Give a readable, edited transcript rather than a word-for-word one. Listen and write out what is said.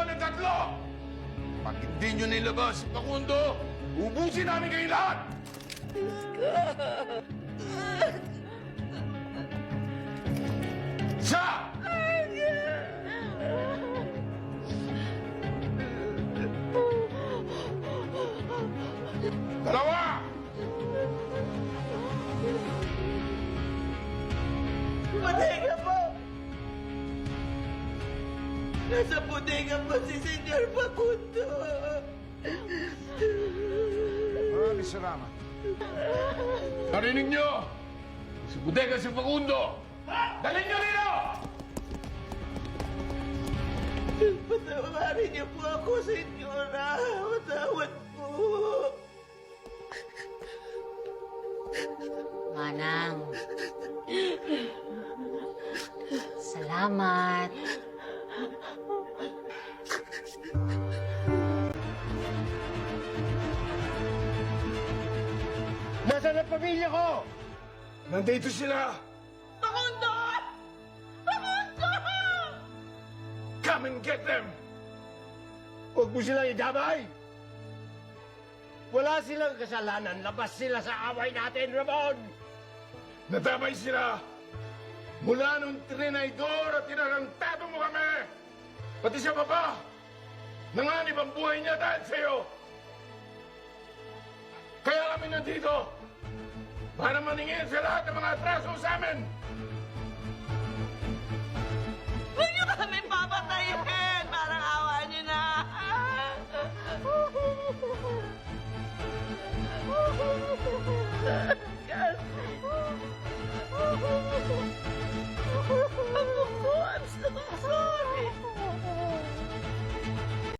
ng tatlo! Pag hindi nyo nilabas, Facundo, ubusin namin kayo lahat! Isa! Dalawa! Bodega po! Nasa bodega po si Senyor Facundo. Maraming salamat. Narinig nyo? Si Bodega si Facundo! Dalhin nyo rito! Patawarin niyo po ako, Senyora. Matawad po. Manang. Salamat. Nasaan ang pamilya ko? Nandito sila! Facundo! Facundo! Come and get them! Huwag mo silang idamay! Wala silang kasalanan. Labas sila sa away natin, Ramon! Nadamay sila! Mula nung trinaydor at tinarantado mo kami! Pati siya pa! Nanganib ang buhay niya dahil sa'yo! Kaya kami nandito! Para maningin sa lahat ng mga atraso sa amin! Huwag niyo kami papatayin!